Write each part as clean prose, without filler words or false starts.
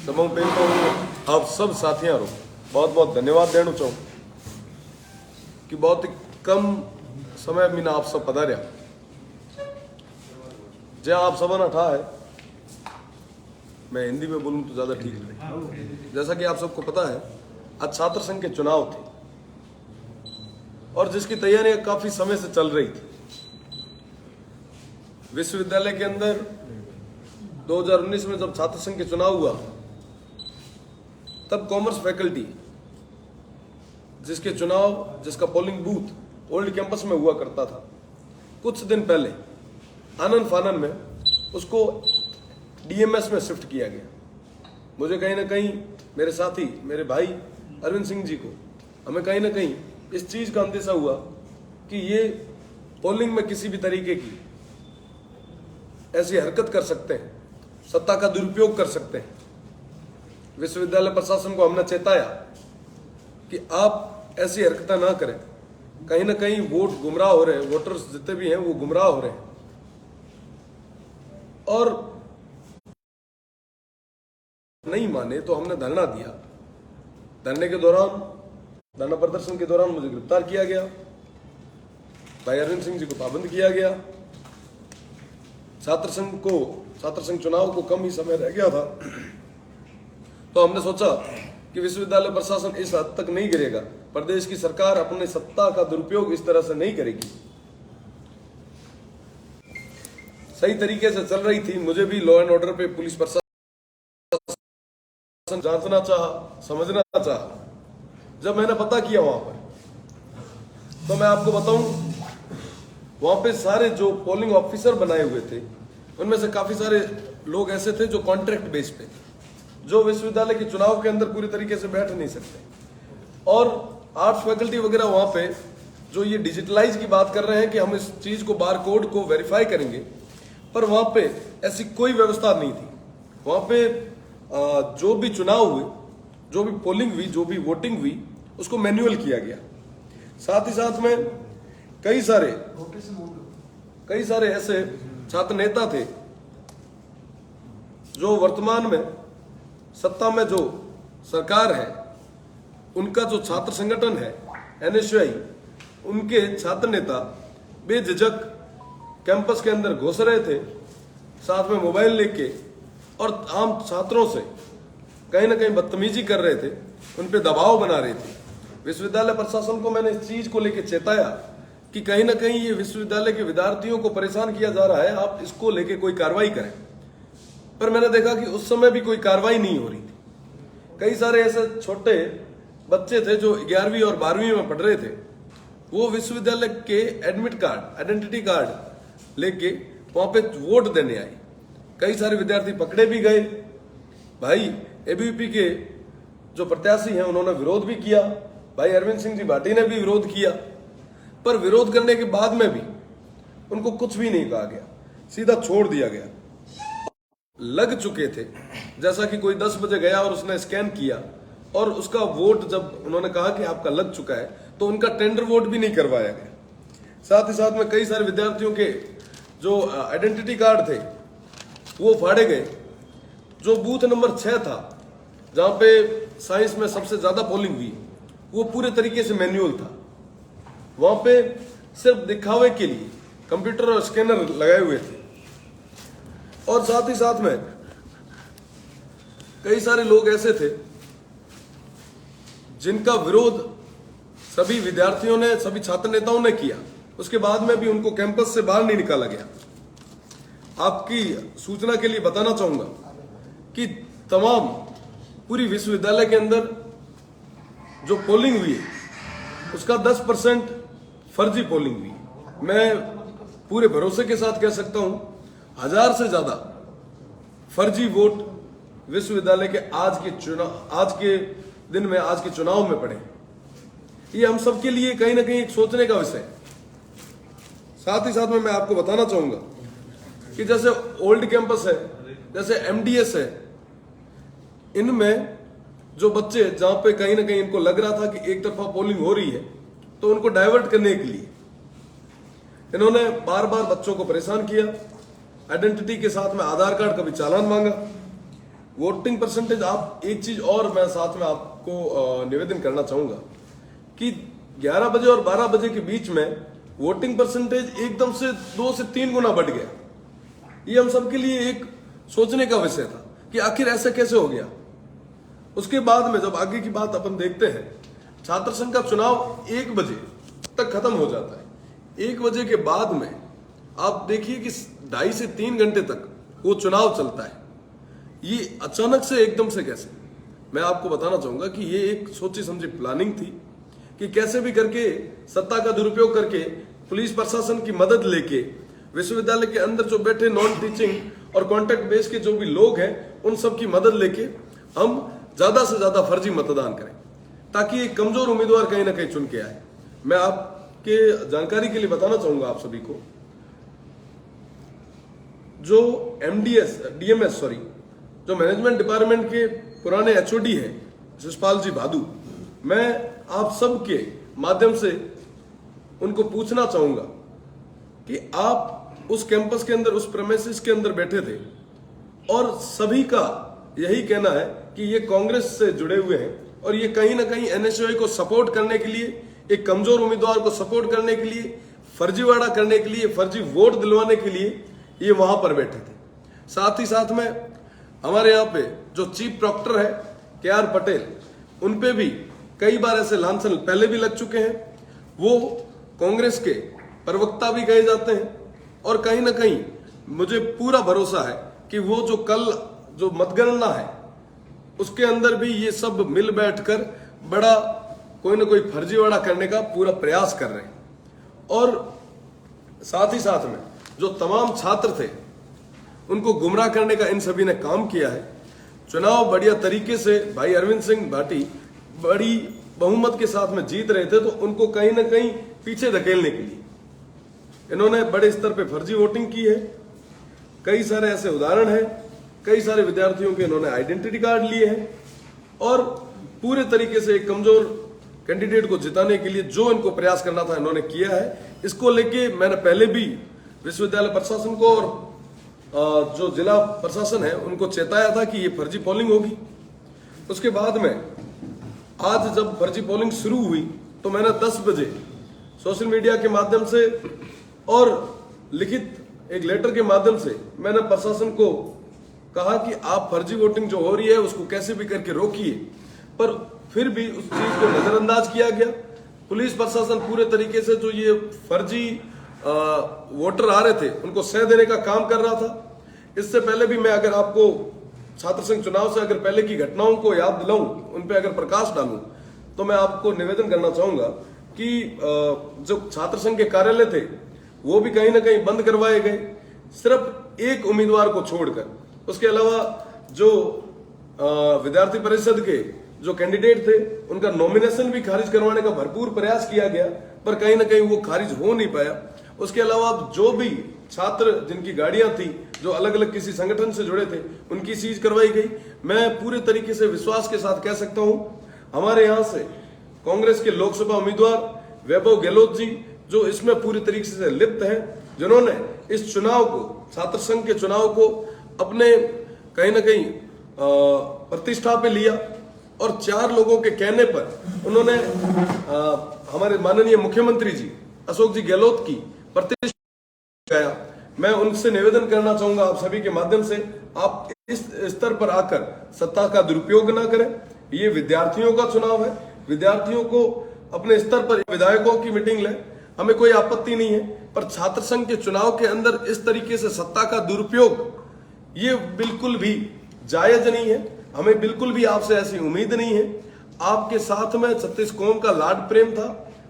समूह पे तो आप सब साथियों को बहुत बहुत धन्यवाद देना चाहूँ कि बहुत ही कम समय में आप सब पधारिया जहाँ आप सब ने ठा है। मैं हिंदी में बोलूँ तो ज़्यादा ठीक है। जैसा कि आप सबको पता है, आज छात्र संघ के चुनाव थे और जिसकी तैयारियां काफी समय से चल रही थी। विश्वविद्यालय के अंदर 2019 में जब छात्र संघ के चुनाव हुआ, तब कॉमर्स फैकल्टी जिसका पोलिंग बूथ ओल्ड कैंपस में हुआ करता था, कुछ दिन पहले आनन फानन में उसको डीएमएस में शिफ्ट किया गया। मुझे कहीं ना कहीं मेरे साथी, मेरे भाई अरविंद सिंह जी को, हमें कहीं ना कहीं इस चीज का अंदेशा हुआ कि ये पोलिंग में किसी भी तरीके की ऐसी हरकत कर सकते हैं, सत्ता का दुरुपयोग कर सकते हैं। विश्वविद्यालय प्रशासन को हमने चेताया कि आप ऐसी हरकतें ना करें। कहीं ना कहीं वोट गुमराह हो रहे हैं, वोटर्स जितने भी हैं वो गुमराह हो रहे हैं। और नहीं माने तो हमने धरना दिया। धरना प्रदर्शन के दौरान मुझे गिरफ्तार किया गया, भाई अरविंद सिंह जी को पाबंद किया गया। छात्र संघ चुनाव को कम ही समय रह गया था, तो हमने सोचा कि विश्वविद्यालय प्रशासन इस हद तक नहीं गिरेगा, प्रदेश की सरकार अपने सत्ता का दुरुपयोग इस तरह से नहीं करेगी। सही तरीके से चल रही थी, मुझे भी लॉ एंड ऑर्डर पे पुलिस प्रशासन जांचना चाहा, समझना चाहा। जब मैंने पता किया वहां पर, तो मैं आपको बताऊं, वहां पे सारे जो पोलिंग ऑफिसर बनाए हुए थे, उनमें से काफी सारे लोग ऐसे थे जो कॉन्ट्रैक्ट बेस पे, जो विश्वविद्यालय के चुनाव के अंदर पूरी तरीके से बैठ नहीं सकते। और आर्ट्स फैकल्टी वगैरह वहां पे जो ये डिजिटलाइज की बात कर रहे हैं कि हम इस चीज को बार कोड को वेरीफाई करेंगे, पर वहां पे ऐसी कोई व्यवस्था नहीं थी। वहां पे जो भी चुनाव हुए, जो भी पोलिंग हुई, जो भी वोटिंग हुई, उसको मैन्युअल किया गया। साथ ही साथ में कई सारे ऐसे छात्र नेता थे जो वर्तमान में सत्ता में जो सरकार है, उनका जो छात्र संगठन है NSUI, उनके छात्र नेता बेझिझक कैंपस के अंदर घुस रहे थे, साथ में मोबाइल लेके, और आम छात्रों से कहीं ना कहीं बदतमीजी कर रहे थे, उन पे दबाव बना रहे थे। विश्वविद्यालय प्रशासन को मैंने इस चीज को लेकर चेताया कि कहीं ना कहीं ये विश्वविद्यालय के विद्यार्थियों को परेशान किया जा रहा है, आप इसको लेके कोई कार्रवाई करें। पर मैंने देखा कि उस समय भी कोई कार्रवाई नहीं हो रही थी। कई सारे ऐसे छोटे बच्चे थे जो 11वीं और 12वीं में पढ़ रहे थे, वो विश्वविद्यालय के एडमिट कार्ड, आइडेंटिटी कार्ड लेके वहां पे वोट देने आए। कई सारे विद्यार्थी पकड़े भी गए। भाई ABVP के जो प्रत्याशी हैं उन्होंने विरोध भी किया, भाई अरविंद सिंह जी भाटी ने भी विरोध किया, पर विरोध करने के बाद में भी उनको कुछ भी नहीं कहा गया, सीधा छोड़ दिया गया। लग चुके थे, जैसा कि कोई 10 बजे गया और उसने स्कैन किया और उसका वोट जब उन्होंने कहा कि आपका लग चुका है, तो उनका टेंडर वोट भी नहीं करवाया गया। साथ ही साथ में कई सारे विद्यार्थियों के जो आइडेंटिटी कार्ड थे वो फाड़े गए। जो बूथ नंबर 6 था, जहां पे साइंस में सबसे ज्यादा पोलिंग हुई, वो पूरे तरीके से मैन्युअल था। वहां पे सिर्फ दिखावे के लिए कंप्यूटर और स्कैनर लगाए हुए थे। और साथ ही साथ में कई सारे लोग ऐसे थे जिनका विरोध सभी विद्यार्थियों ने, सभी छात्र नेताओं ने किया। उसके बाद में भी उनको कैंपस से बाहर नहीं निकाला गया। आपकी सूचना के लिए बताना चाहूंगा कि तमाम पूरी विश्वविद्यालय के अंदर जो पोलिंग हुई है, उसका 10% फर्जी पोलिंग हुई। मैं पूरे भरोसे के साथ कह सकता हूं, 1000 से ज्यादा फर्जी वोट विश्वविद्यालय के आज के दिन में, आज के चुनाव में पड़े। ये हम सबके लिए कहीं ना कहीं एक सोचने का विषय है। साथ ही साथ में मैं आपको बताना चाहूंगा कि जैसे ओल्ड कैंपस है, जैसे MDS है, इनमें जो बच्चे, जहां पे कहीं ना कहीं इनको लग रहा था कि एक तरफा पोलिंग हो रही है, तो उनको डाइवर्ट करने के लिए इन्होंने बार बार बच्चों को परेशान किया। आइडेंटिटी के साथ में आधार कार्ड का भी चालान मांगा। वोटिंग परसेंटेज, आप एक चीज और मैं साथ में आपको निवेदन करना चाहूंगा कि 11 बजे और 12 बजे के बीच में वोटिंग परसेंटेज एकदम से 2 से 3 गुना बढ़ गया। ये हम सबके लिए एक सोचने का विषय था कि आखिर ऐसा कैसे हो गया। उसके बाद में जब आगे की बात अपन देखते हैं, छात्र संघ का चुनाव 1 बजे तक खत्म हो जाता है। 1 बजे के बाद में आप देखिए कि 2.5 से 3 घंटे तक वो चुनाव चलता है। ये अचानक से एकदम से कैसे, मैं आपको बताना चाहूंगा कि ये एक सोची समझी प्लानिंग थी कि कैसे भी करके सत्ता का दुरुपयोग करके पुलिस प्रशासन की मदद लेके विश्वविद्यालय के अंदर जो बैठे नॉन टीचिंग और कॉन्ट्रैक्ट बेस के जो भी लोग हैं उन सब की मदद लेके हम ज्यादा से ज्यादा फर्जी मतदान करें ताकि एक कमजोर उम्मीदवार कहीं ना कहीं चुन के आए। मैं आपके जानकारी के लिए बताना चाहूंगा आप सभी को, जो डीएमएस जो मैनेजमेंट डिपार्टमेंट के पुराने एचओडी हैं शिषपाल जी भादु, मैं आप सबके माध्यम से उनको पूछना चाहूंगा कि आप उस कैंपस के अंदर, उस प्रेमिसेस के अंदर बैठे थे और सभी का यही कहना है कि ये कांग्रेस से जुड़े हुए हैं और ये कहीं ना कहीं एनएसयूआई को सपोर्ट करने के लिए, एक कमजोर उम्मीदवार को सपोर्ट करने के लिए, फर्जीवाड़ा करने के लिए, फर्जी वोट दिलवाने के लिए ये वहां पर बैठे थे। साथ ही साथ में हमारे यहाँ पे जो चीफ प्रॉक्टर है KR पटेल, उनपे भी कई बार ऐसे लांछन पहले भी लग चुके हैं। वो कांग्रेस के प्रवक्ता भी कहे जाते हैं और कहीं ना कहीं मुझे पूरा भरोसा है कि वो जो कल जो मतगणना है उसके अंदर भी ये सब मिल बैठकर बड़ा कोई ना कोई फर्जीवाड़ा करने का पूरा प्रयास कर रहे हैं। और साथ ही साथ में जो तमाम छात्र थे उनको गुमराह करने का इन सभी ने काम किया है। चुनाव बढ़िया तरीके से भाई अरविंद सिंह भाटी बड़ी बहुमत के साथ में जीत रहे थे, तो उनको कहीं ना कहीं पीछे धकेलने के लिए इन्होंने बड़े स्तर पे फर्जी वोटिंग की है। कई सारे ऐसे उदाहरण हैं, कई सारे विद्यार्थियों के इन्होंने आइडेंटिटी कार्ड लिए हैं और पूरे तरीके से एक कमजोर कैंडिडेट को जिताने के लिए जो इनको प्रयास करना था इन्होंने किया है। इसको लेके मैंने पहले भी विश्वविद्यालय प्रशासन को और जो जिला प्रशासन है उनको चेताया था कि ये फर्जी पोलिंग होगी। उसके बाद में आज जब फर्जी पोलिंग शुरू हुई तो मैंने 10 बजे सोशल मीडिया के माध्यम से और लिखित एक लेटर के माध्यम से मैंने प्रशासन को कहा कि आप फर्जी वोटिंग जो हो रही है उसको कैसे भी करके रोकिए, पर फिर भी उस चीज को नजरअंदाज किया गया। पुलिस प्रशासन पूरे तरीके से जो ये फर्जी वोटर आ रहे थे उनको सह देने का काम कर रहा था। इससे पहले भी मैं अगर आपको छात्र संघ चुनाव से अगर पहले की घटनाओं को याद दिलाऊं, उन पे अगर प्रकाश डालूं, तो मैं आपको निवेदन करना चाहूंगा कि जो छात्र संघ के कार्यालय थे वो भी कहीं ना कहीं बंद करवाए गए, सिर्फ एक उम्मीदवार को छोड़कर। उसके अलावा जो विद्यार्थी परिषद के जो कैंडिडेट थे उनका नॉमिनेशन भी खारिज करवाने का भरपूर प्रयास किया गया, पर कहीं ना कहीं वो खारिज हो नहीं पाया। उसके अलावा जो भी छात्र जिनकी गाड़ियां थी जो अलग अलग किसी संगठन से जुड़े थे उनकी सीज करवाई गई। मैं पूरे तरीके से विश्वास के साथ कह सकता हूं हमारे यहां से कांग्रेस के लोकसभा उम्मीदवार वैभव गहलोत जी जो इसमें पूरी तरीके से लिप्त हैं, जिन्होंने इस चुनाव को, छात्र संघ के चुनाव को अपने कहीं ना कहीं प्रतिष्ठा पे लिया और 4 लोगों के कहने पर उन्होंने हमारे माननीय मुख्यमंत्री जी अशोक जी गहलोत की प्रतिष्ठा गया। मैं उनसे निवेदन करना चाहूंगा आप सभी के माध्यम से, आप इस स्तर पर आकर सत्ता का दुरुपयोग ना करें। ये विद्यार्थियों का चुनाव है, विद्यार्थियों को अपने स्तर पर विधायकों की मीटिंग लें, हमें कोई आपत्ति नहीं है, पर छात्र संघ के चुनाव के अंदर इस तरीके से सत्ता का दुरुपयोग ये बिल्कुल भी जायज नहीं है। हमें बिल्कुल भी आपसे ऐसी उम्मीद नहीं है। आपके साथ में 36 कौम का लाड प्रेम था।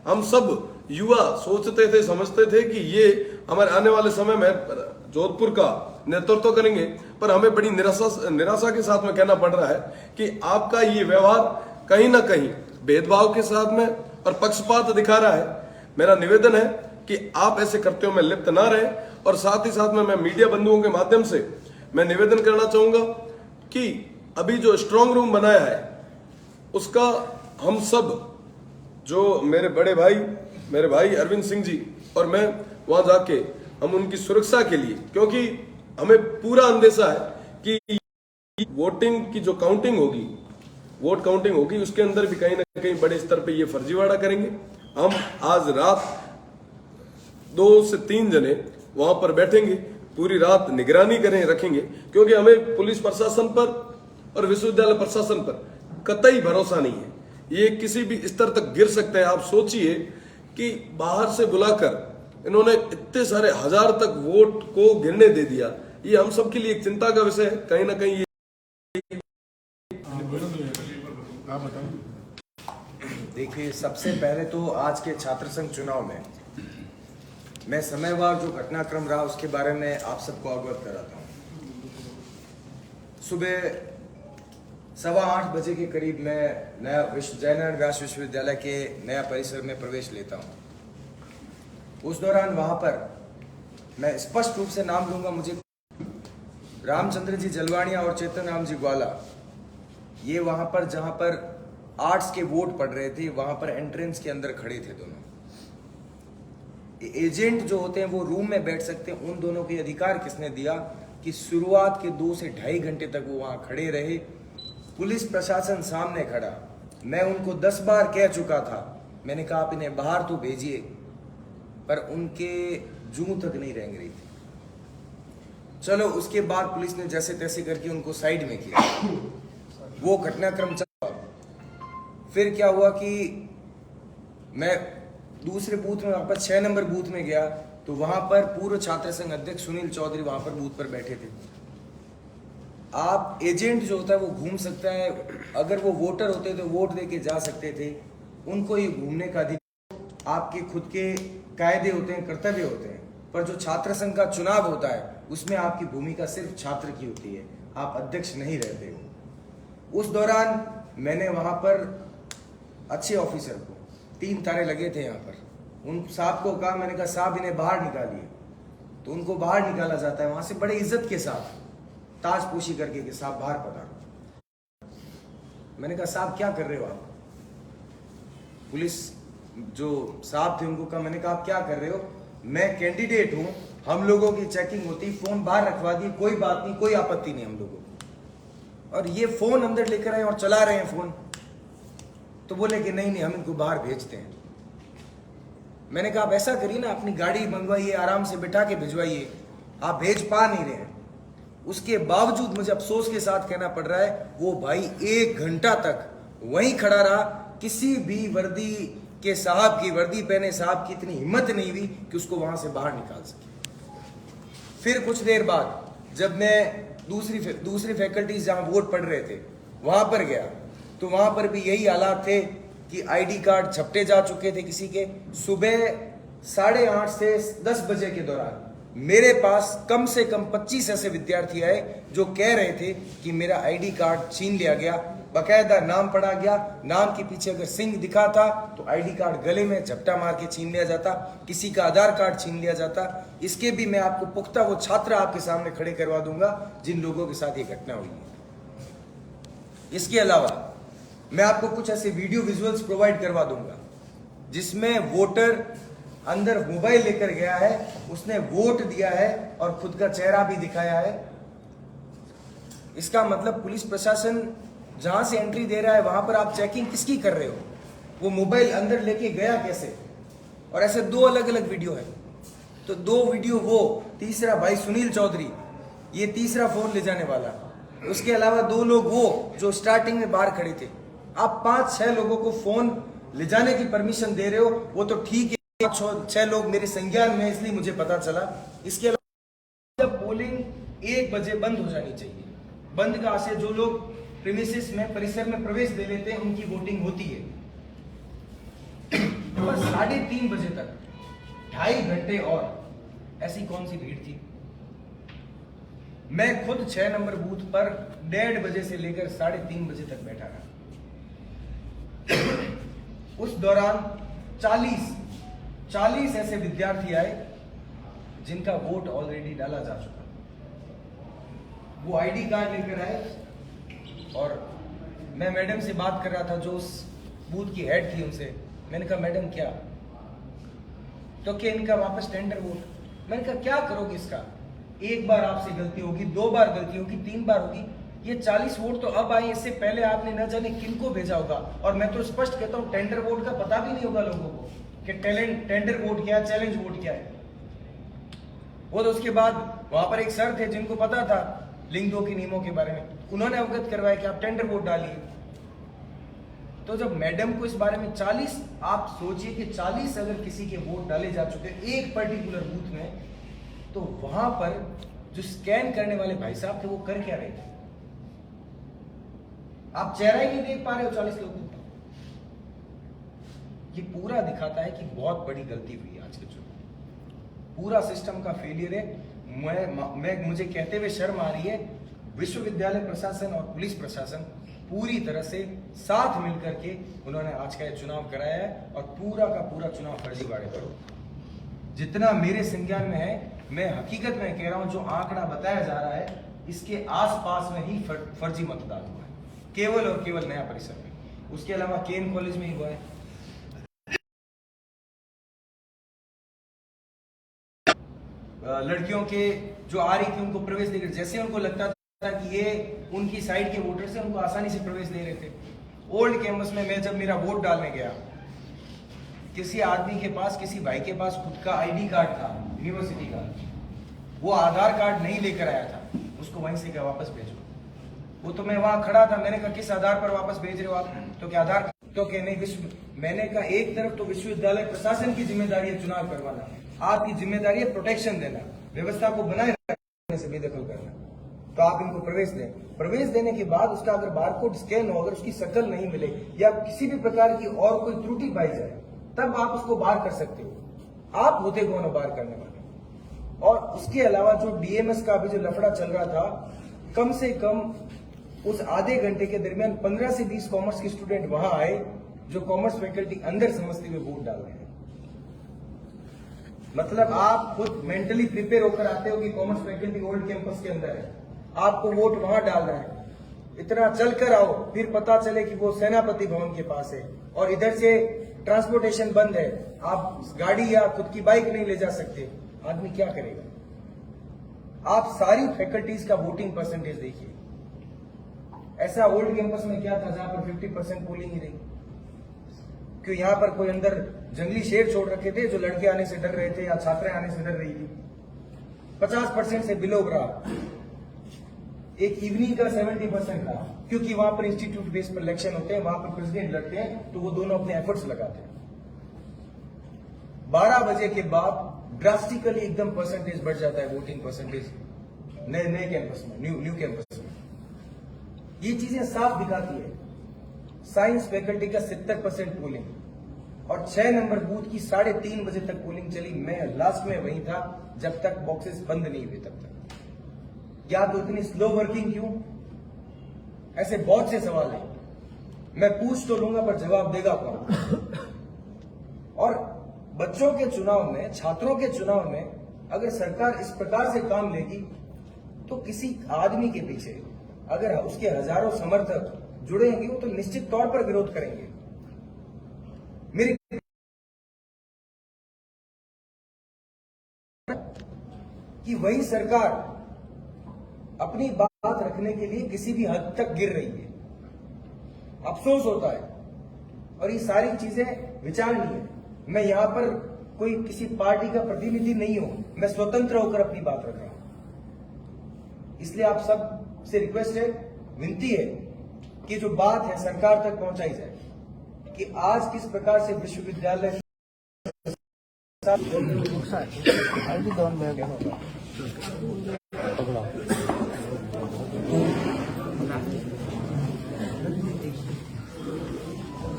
हम सब युवा सोचते थे, समझते थे कि ये हमारे आने वाले समय में जोधपुर का नेतृत्व करेंगे, पर हमें बड़ी निराशा के साथ में कहना पड़ रहा है कि आपका ये व्यवहार कहीं ना कहीं भेदभाव के साथ में और पक्षपात दिखा रहा है। मेरा निवेदन है कि आप ऐसे कृत्यों में लिप्त ना रहे। और साथ ही साथ में मैं मीडिया बंधुओं के माध्यम से मैं निवेदन करना चाहूंगा कि अभी जो स्ट्रांग रूम बनाया है उसका हम सब, जो मेरे बड़े भाई, मेरे भाई अरविंद सिंह जी और मैं वहां जाके हम उनकी सुरक्षा के लिए, क्योंकि हमें पूरा अंदेशा है कि वोटिंग की जो काउंटिंग होगी, वोट काउंटिंग होगी, उसके अंदर भी कहीं ना कहीं बड़े स्तर पे ये फर्जीवाड़ा करेंगे। हम आज रात 2 से 3 जने वहां पर बैठेंगे, पूरी रात निगरानी रखेंगे, क्योंकि हमें पुलिस प्रशासन पर और विश्वविद्यालय प्रशासन पर कतई भरोसा नहीं है। ये किसी भी स्तर तक गिर सकते हैं। आप सोचिए कि बाहर से बुलाकर इन्होंने इतने सारे 1000 तक वोट को गिरने दे दिया। ये हम सबके लिए एक चिंता का विषय है। कहीं ना कहीं ये देखिए, सबसे पहले तो आज के छात्र संघ चुनाव में मैं समयवार जो घटनाक्रम रहा उसके बारे में आप सबको अवगत कराता हूँ। सुबह 7:15 बजे के करीब मैं नया जयनारायण व्यास विश्वविद्यालय के नया परिसर में प्रवेश लेता हूँ। उस दौरान वहाँ पर मैं स्पष्ट रूप से नाम लूंगा, मुझे रामचंद्र जी जलवाणिया और चेतन राम जी ग्वाला, ये वहाँ पर जहाँ पर आर्ट्स के वोट पड़ रहे थे वहाँ पर एंट्रेंस के अंदर खड़े थे दोनों। एजेंट जो होते हैं वो रूम में बैठ सकते हैं। उन दोनों के अधिकार किसने दिया कि शुरुआत के 2 से 2.5 घंटे तक वो वहां खड़े रहे। पुलिस प्रशासन सामने खड़ा। मैं उनको 10 बार कह चुका था, मैंने कहा आप इन्हें बाहर तो भेजिए, पर उनके जूं तक नहीं रेंग रही थी। चलो, उसके बाद पुलिस ने जैसे तैसे करके उनको साइड में किया। वो घटनाक्रम चला। फिर क्या हुआ कि मैं दूसरे बूथ में वापस 6 नंबर बूथ में गया तो वहां पर पूर्व छात्र संघ अध्यक्ष सुनील चौधरी वहां पर बूथ पर बैठे थे। आप एजेंट जो होता है वो घूम सकता है, अगर वो वोटर होते तो वोट दे के जा सकते थे। उनको ये घूमने का अधिकार, आपके खुद के कायदे होते हैं, कर्तव्य होते हैं, पर जो छात्र संघ का चुनाव होता है उसमें आपकी भूमिका सिर्फ छात्र की होती है, आप अध्यक्ष नहीं रहते हो। उस दौरान मैंने वहां पर अच्छे ऑफिसर को, 3 तारे लगे थे यहाँ पर, उन साहब को कहा, मैंने कहा साहब इन्हें बाहर निकालिए, तो उनको बाहर निकाला जाता है। वहां से बड़े इज्जत के साथ ताजपोशी करके कि साहब बाहर पधारो। मैंने कहा साहब क्या कर रहे हो आप? पुलिस जो साहब थे उनको कहा, मैंने कहा आप क्या कर रहे हो? मैं कैंडिडेट हूं, हम लोगों की चेकिंग होती, फोन बाहर रखवा दिए, कोई बात नहीं, कोई आपत्ति नहीं हम लोगों को। और ये फोन अंदर लेकर आए और चला रहे हैं फोन। तो बोले कि नहीं हम इनको बाहर भेजते हैं। मैंने कहा आप ऐसा करिए ना, अपनी गाड़ी मंगवाइए, आराम से बिठा के भिजवाइए, आप भेज पा नहीं रहे हैं। उसके बावजूद मुझे अफसोस के साथ कहना पड़ रहा है, वो भाई 1 घंटा तक वहीं खड़ा रहा। किसी भी वर्दी के साहब की, वर्दी पहने साहब की इतनी हिम्मत नहीं हुई कि उसको वहां से बाहर निकाल सके। फिर कुछ देर बाद जब मैं दूसरी फैकल्टीज जहां वोट पढ़ रहे थे वहां पर गया तो वहां पर भी यही हालात थे कि आईडी कार्ड छपटे जा चुके थे किसी के। सुबह 8:30 से 10 बजे के दौरान मेरे पास कम से कम 25 ऐसे विद्यार्थी आए जो कह रहे थे कि मेरा आईडी कार्ड छीन लिया गया। बाकायदा नाम पढ़ा गया, नाम के पीछे अगर सिंह दिखा था तो आईडी कार्ड गले में झपटा मार के छीन लिया जाता, किसी का आधार कार्ड छीन लिया जाता। इसके भी मैं आपको पुख्ता वो छात्र आपके सामने खड़े करवा दूंगा जिन लोगों के साथ ये घटना हुई है। इसके अलावा मैं आपको कुछ ऐसे वीडियो विजुअल्स प्रोवाइड करवा दूंगा जिसमें वोटर अंदर मोबाइल लेकर गया है, उसने वोट दिया है और खुद का चेहरा भी दिखाया है। इसका मतलब पुलिस प्रशासन जहां से एंट्री दे रहा है वहां पर आप चेकिंग किसकी कर रहे हो? वो मोबाइल अंदर लेके गया कैसे? और ऐसे 2 अलग अलग वीडियो है। तो 2 वीडियो वो, तीसरा भाई सुनील चौधरी, ये तीसरा फोन ले जाने वाला। उसके अलावा 2 लोग वो जो स्टार्टिंग में बाहर खड़े थे। आप 5-6 लोगों को फोन ले जाने की परमिशन दे रहे हो, वो तो ठीक है, 6 लोग मेरे संज्ञान में, इसलिए मुझे पता चला। इसके अलावा जब पोलिंग 1 बजे बंद हो जानी चाहिए, बंद का आशय जो लोग प्रीमिसेस में, परिसर में प्रवेश दे लेते हैं उनकी वोटिंग होती है, पर 3:30 बजे तक 2.5 घंटे और ऐसी कौन सी भीड़ थी? मैं खुद 6 नंबर बूथ पर 1:30 बजे से लेकर 3:30 बजे तक बैठा रहा। उस दौरान 40 ऐसे विद्यार्थी आए जिनका वोट ऑलरेडी डाला जा चुका। वो आईडी कार्ड लेकर आए और मैं मैडम से बात कर रहा था जो उस बूथ की हेड थी उनसे। मैंने कहा मैडम क्या? तो क्या इनका वापस टेंडर वोट? मैंने कहा क्या करोगे इसका? एक बार आपसे गलती होगी, 2 बार गलती होगी, 3 बार होगी। ये 40 वोट तो अब आए, इससे पहले आपने न जाने किनको भेजा होगा। और मैं तो स्पष्ट कहता हूँ, टेंडर वोट का पता भी नहीं होगा लोगों को कि टेंडर वोट क्या है, चैलेंज वोट क्या है। वो तो उसके बाद वहां पर एक सर थे जिनको पता था लिंग 2 के नियमों के बारे में, उन्होंने अवगत करवाया कि आप टेंडर वोट डालिए। तो जब मैडम को इस बारे में 40, आप सोचिए कि 40 अगर किसी के वोट डाले जा चुके एक पर्टिकुलर बूथ में, तो वहां पर जो स्कैन करने वाले भाई साहब थे वो कर क्या रहे थे? आप चेहरा ही नहीं देख पा रहे हो 40 लोगों का। ये पूरा दिखाता है कि बहुत बड़ी गलती हुई आज के चुनाव, पूरा सिस्टम का फेलियर है। मुझे कहते हुए शर्म आ रही है, विश्वविद्यालय प्रशासन और पुलिस प्रशासन पूरी तरह से साथ मिलकर के उन्होंने आज का ये चुनाव कराया है, और पूरा का पूरा चुनाव फर्जीवाड़े पर होगा। जितना मेरे संज्ञान में है, मैं हकीकत में कह रहा हूं, जो आंकड़ा बताया जा रहा है इसके आसपास में ही फर्जी मतदान हुआ है, केवल और केवल नया परिसर में। उसके अलावा केन कॉलेज में ही हुआ है। लड़कियों के जो आ रही थी उनको प्रवेश देकर, जैसे उनको लगता था कि ये उनकी साइड के वोटर से, उनको आसानी से प्रवेश दे रहे थे। ओल्ड कैंपस में मैं जब मेरा वोट डालने गया, किसी आदमी के पास, किसी भाई के पास खुद का आईडी कार्ड था यूनिवर्सिटी का, वो आधार कार्ड नहीं लेकर आया था, उसको वहीं से क्या वापस भेजो। वो तो मैं वहां खड़ा था, मैंने कहा किस आधार पर वापस भेज रहे हो आप? तो क्या आधार, तो क्या नहीं, मैंने कहा एक तरफ तो विश्वविद्यालय प्रशासन की जिम्मेदारी है चुनाव करवाना, आपकी जिम्मेदारी है प्रोटेक्शन देना, व्यवस्था को बनाए रखने से बेदखल करना, तो आप इनको प्रवेश दें। प्रवेश देने के बाद उसका अगर बारकोड स्कैन हो, अगर उसकी शक्ल नहीं मिले या किसी भी प्रकार की और कोई त्रुटि पाई जाए, तब आप उसको बाहर कर सकते हो। आप होते कौन हो बाहर करने वाले? और उसके अलावा जो डीएमएस का अभी जो लफड़ा चल रहा था, कम से कम उस आधे घंटे के दरमियान 15 से 20 कॉमर्स के स्टूडेंट वहां आए, जो कॉमर्स फैकल्टी अंदर समझते हुए वोट डाल रहे हैं। मतलब आप खुद मेंटली प्रिपेयर होकर आते हो कि कॉमर्स फैकल्टी ओल्ड कैंपस के अंदर है, आपको वोट वहां डालना है, इतना चलकर आओ, फिर पता चले कि वो सेनापति भवन के पास है और इधर से ट्रांसपोर्टेशन बंद है, आप गाड़ी या खुद की बाइक नहीं ले जा सकते, आदमी क्या करेगा? आप सारी फैकल्टीज का वोटिंग परसेंटेज देखिए। ऐसा ओल्ड कैंपस में क्या था जहां पर 50% पोलिंग ही रही? क्यों यहां पर कोई अंदर जंगली शेर छोड़ रखे थे जो लड़के आने से डर रहे थे या छात्राएं आने से डर रही थी? 50% से बिलो रहा। एक इवनिंग का 70% था, क्योंकि वहां पर इंस्टीट्यूट बेस पर इलेक्शन होते हैं, वहां पर प्रेसिडेंट लड़ते हैं, तो वो दोनों अपने एफर्ट्स लगाते हैं। 12 बजे के बाद ड्रास्टिकली एकदम परसेंटेज बढ़ जाता है, वोटिंग परसेंटेज नए कैंपस में, न्यू कैंपस में। ये चीजें साफ दिखाती है। साइंस फैकल्टी का 70% पोलिंग और 6 नंबर बूथ की 3:30 बजे तक पोलिंग चली। मैं लास्ट में वहीं था जब तक बॉक्सेस बंद नहीं हुए तब तक। क्या तो इतनी स्लो वर्किंग क्यों? ऐसे बहुत से सवाल हैं, मैं पूछ तो लूंगा पर जवाब देगा कौन? और बच्चों के चुनाव में, छात्रों के चुनाव में अगर सरकार इस प्रकार से काम लेगी, तो किसी आदमी के पीछे अगर उसके हजारों समर्थक जुड़ेंगे, वो तो निश्चित तौर पर विरोध करेंगे। मेरी कि वही सरकार अपनी बात रखने के लिए किसी भी हद तक गिर रही है। अफसोस होता है, और ये सारी चीजें विचारणीय है। मैं यहां पर कोई किसी पार्टी का प्रतिनिधि नहीं हूं, मैं स्वतंत्र होकर अपनी बात रख रहा हूं। इसलिए आप सब से रिक्वेस्ट है, विनती है कि जो बात है सरकार तक पहुंचाई जाए कि आज किस प्रकार से विश्वविद्यालय सब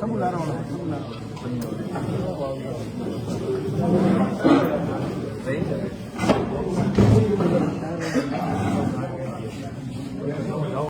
बुला रहा हूँ।